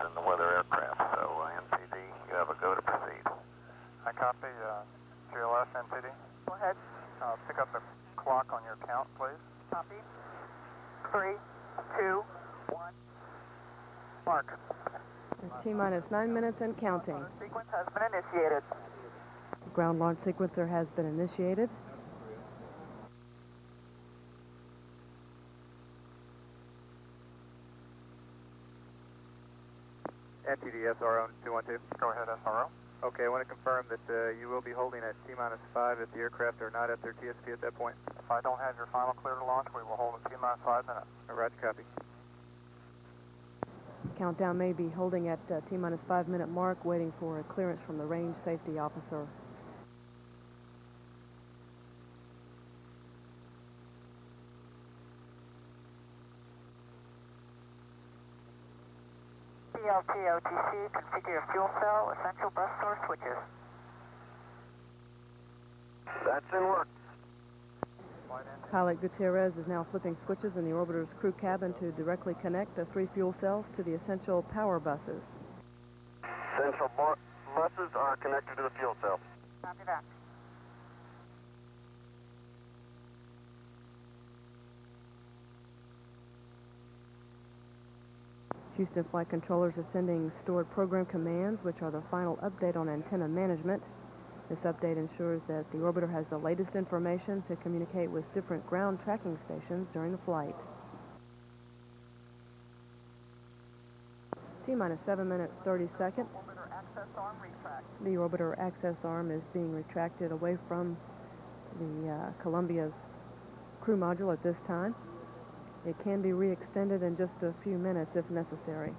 In the weather aircraft, so NPD, you have a go to proceed. I copy, GLS NPD. Go ahead. Pick up the clock on your count, please. Copy. 3, 2, 1. Mark. T-minus 9 minutes and counting. Sequence has been initiated. Ground launch sequencer has been initiated. NTD SRO 212. Go ahead, SRO. Okay, I want to confirm that you will be holding at T-minus 5 if the aircraft are not at their TSP at that point. If I don't have your final clear to launch, we will hold at T-minus 5 minutes. Roger, copy. Countdown may be holding at T-minus 5 minute mark, waiting for a clearance from the range safety officer. CLT OTC, configure fuel cell, essential bus source switches. That's in work. Pilot Gutierrez is now flipping switches in the orbiter's crew cabin to directly connect the 3 fuel cells to the essential power buses. Central buses are connected to the fuel cell. Copy that. Houston flight controllers are sending stored program commands, which are the final update on antenna management. This update ensures that the orbiter has the latest information to communicate with different ground tracking stations during the flight. T-minus 7 minutes, 30 seconds. Orbiter access arm retract. The orbiter access arm is being retracted away from the Columbia's crew module at this time. It can be re-extended in just a few minutes if necessary.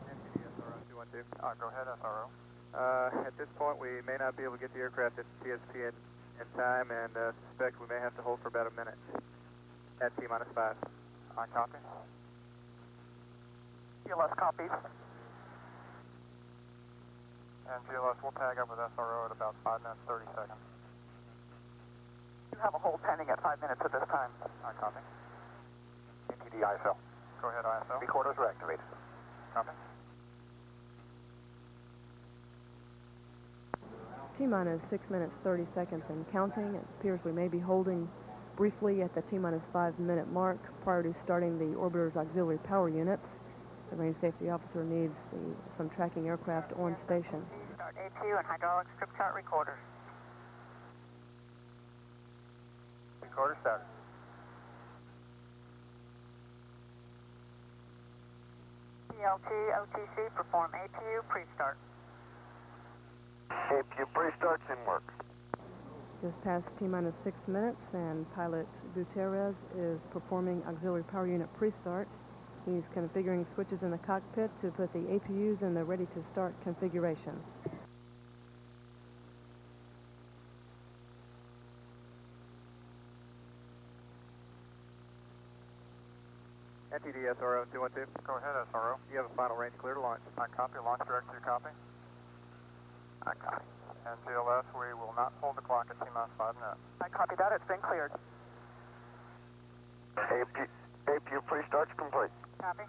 NTD SRO 212. Go ahead, SRO. At this point, we may not be able to get the aircraft at TSP in time, and suspect we may have to hold for about a minute at T-minus 5. I copy. GLS copies. And GLS, we'll tag up with SRO at about 5 minutes, 30 seconds. You have a hold pending at 5 minutes at this time. I copy. NTD ISO. Go ahead, ISO. Recorders are activated. Copy. T-minus 6 minutes, 30 seconds and counting. It appears we may be holding briefly at the T-minus 5 minute mark prior to starting the orbiter's auxiliary power units. The range safety officer needs some tracking aircraft on station. Start APU and hydraulic strip chart recorders. Recorder started. CLT OTC, perform APU pre-start. APU pre-starts in work. Just past T-minus 6 minutes, and pilot Gutierrez is performing auxiliary power unit pre-start. He's configuring switches in the cockpit to put the APUs in the ready-to-start configuration. NTD SRO 212. Go ahead, SRO. You have a final range clear to launch. I copy. Launch director, copy. I copy. And GLS, we will not hold the clock at T-minus 5 minutes. I copy that. It's been cleared. APU pre-start's complete. Copy.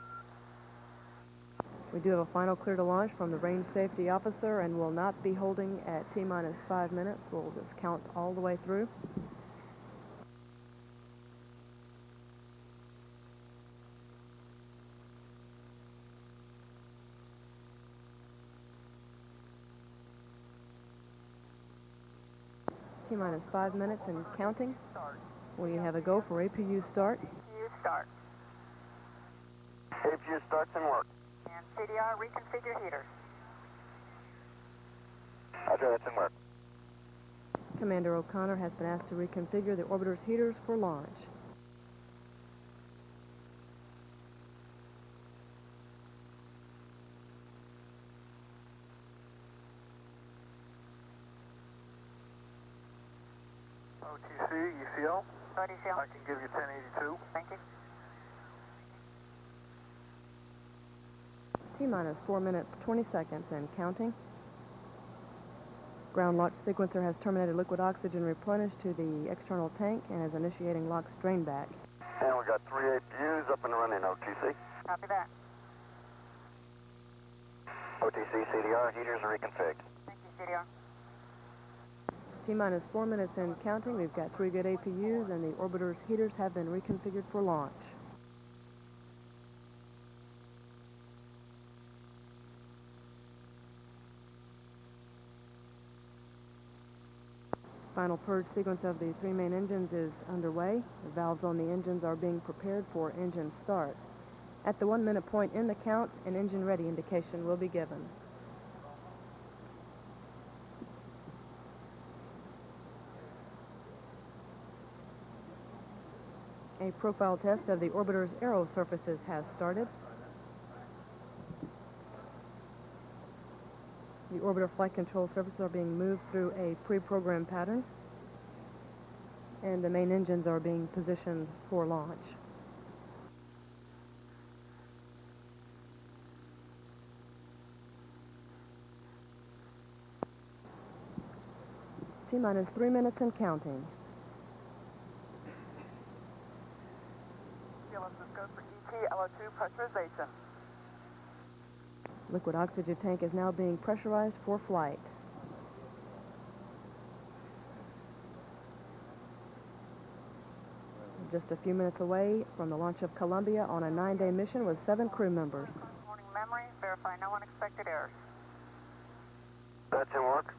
We do have a final clear to launch from the range safety officer and will not be holding at T-minus 5 minutes. We'll just count all the way through. T-minus 5 minutes and counting. We have a go for APU start. APU start. APU starts in work. And CDR reconfigure heaters. Roger, that's in work. Commander O'Connor has been asked to reconfigure the orbiter's heaters for launch. OTC, ECL. Ready, Seal. I can give you 1082. Thank you. T-minus 4 minutes, 20 seconds and counting. Ground launch sequencer has terminated liquid oxygen replenished to the external tank and is initiating LOX drain back. And we got 3 APUs up and running, OTC. Copy that. OTC CDR, heaters are reconfigured. Thank you, CDR. T-minus 4 minutes and counting. We've got 3 good APUs, and the orbiter's heaters have been reconfigured for launch. Final purge sequence of the 3 main engines is underway. The valves on the engines are being prepared for engine start. At the 1 minute point in the count, an engine ready indication will be given. A profile test of the orbiter's aero surfaces has started. The orbiter flight control surfaces are being moved through a pre-programmed pattern, and the main engines are being positioned for launch. T-minus 3 minutes and counting. Go for ET LO2 pressurization. Liquid oxygen tank is now being pressurized for flight. Just a few minutes away from the launch of Columbia on a 9-day mission with 7 crew members. Morning memory, verify no unexpected errors. That's in work.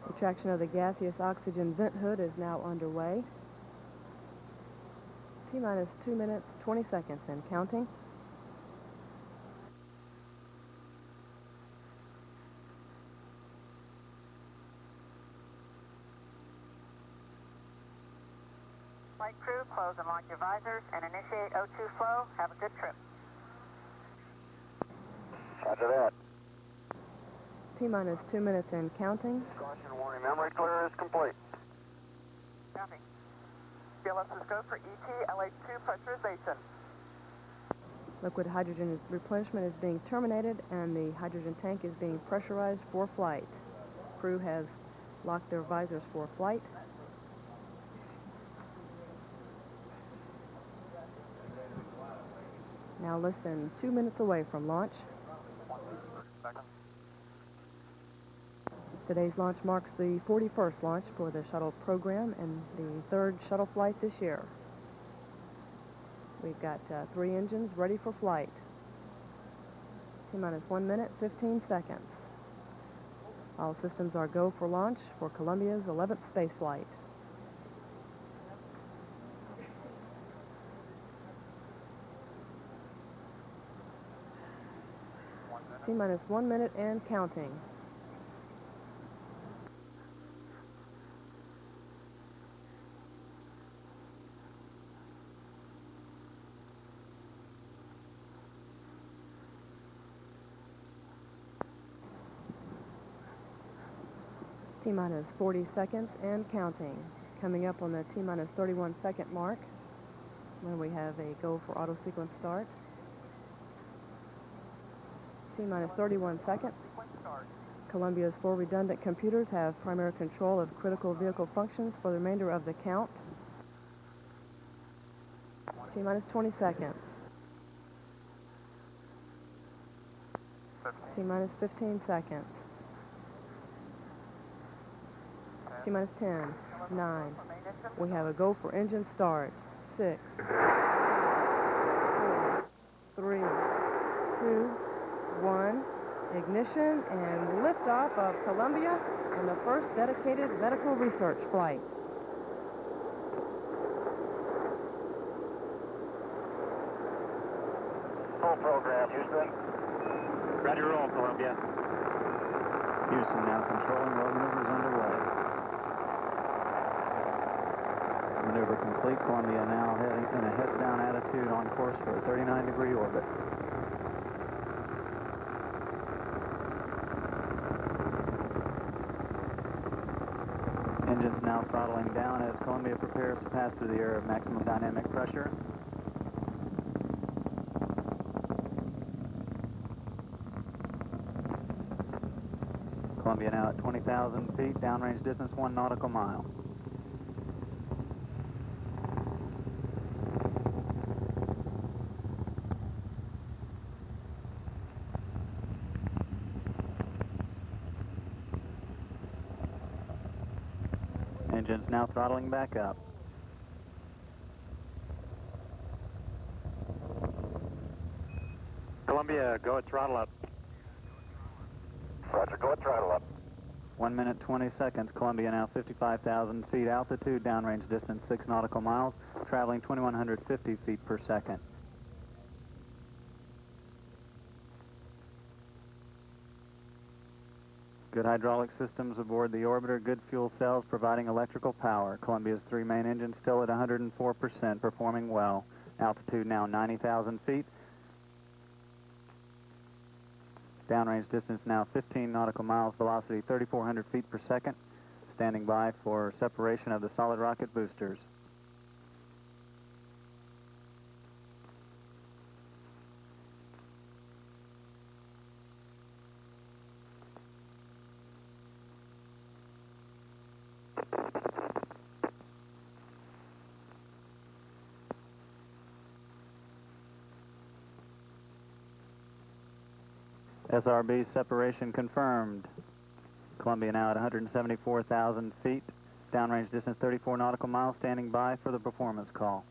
Retraction of the gaseous oxygen vent hood is now underway. T-minus 2 minutes, 20 seconds and counting. Flight crew, close and lock your visors and initiate O2 flow. Have a good trip. Roger that. T-minus 2 minutes and counting. Caution warning, memory clear is complete. Copy. CLS's go for ET LH2 pressurization. Liquid hydrogen replenishment is being terminated, and the hydrogen tank is being pressurized for flight. Crew has locked their visors for flight. Now less than 2 minutes away from launch. Today's launch marks the 41st launch for the shuttle program and the 3rd shuttle flight this year. We've got 3 engines ready for flight. T-minus 1 minute, 15 seconds. All systems are go for launch for Columbia's 11th space flight. T-minus 1 minute and counting. T-minus 40 seconds and counting. Coming up on the T-minus 31 second mark when we have a go for auto sequence start. T-minus 31 seconds. Columbia's 4 redundant computers have primary control of critical vehicle functions for the remainder of the count. T-minus 20 seconds. T-minus 15 seconds. T-minus 10, 9. We have a go for engine start. 6, 4, 3, 2, 1. Ignition and liftoff of Columbia on the first dedicated medical research flight. Full program, Houston. Ready to roll, Columbia. Houston now controlling road maneuvers underway. Maneuver complete. Columbia now heading in a heads-down attitude on course for a 39-degree orbit. Engines now throttling down as Columbia prepares to pass through the area of maximum dynamic pressure. Columbia now at 20,000 feet, downrange distance 1 nautical mile. Engines now throttling back up. Columbia, go at throttle up. Roger, go at throttle up. 1 minute 20 seconds. Columbia now 55,000 feet altitude, downrange distance 6 nautical miles, traveling 2,150 feet per second. Good hydraulic systems aboard the orbiter, good fuel cells providing electrical power. Columbia's 3 main engines still at 104%, performing well. Altitude now 90,000 feet. Downrange distance now 15 nautical miles, velocity 3,400 feet per second. Standing by for separation of the solid rocket boosters. SRB separation confirmed. Columbia now at 174,000 feet. Downrange distance 34 nautical miles, standing by for the performance call.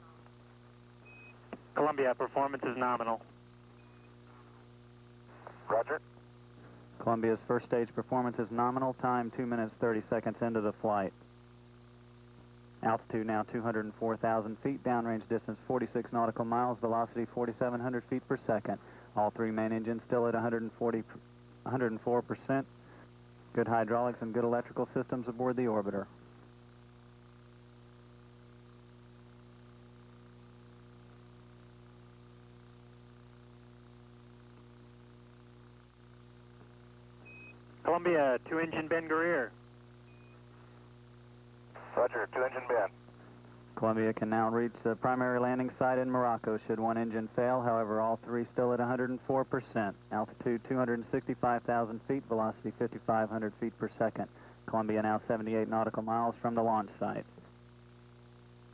Columbia, performance is nominal. Roger. Columbia's first stage performance is nominal. Time 2 minutes 30 seconds into the flight. Altitude now 204,000 feet. Downrange distance 46 nautical miles. Velocity 4,700 feet per second. All 3 main engines still at 104%. Good hydraulics and good electrical systems aboard the orbiter. Columbia, 2-engine Ben Guerrier. Roger, 2-engine band. Columbia can now reach the primary landing site in Morocco should one engine fail. However, all 3 still at 104%. Altitude 265,000 feet, velocity 5,500 feet per second. Columbia now 78 nautical miles from the launch site.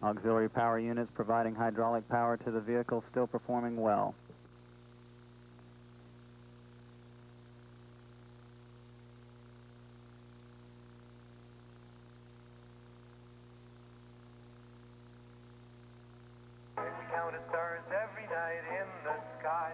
Auxiliary power units providing hydraulic power to the vehicle still performing well. Count of stars every night in the sky.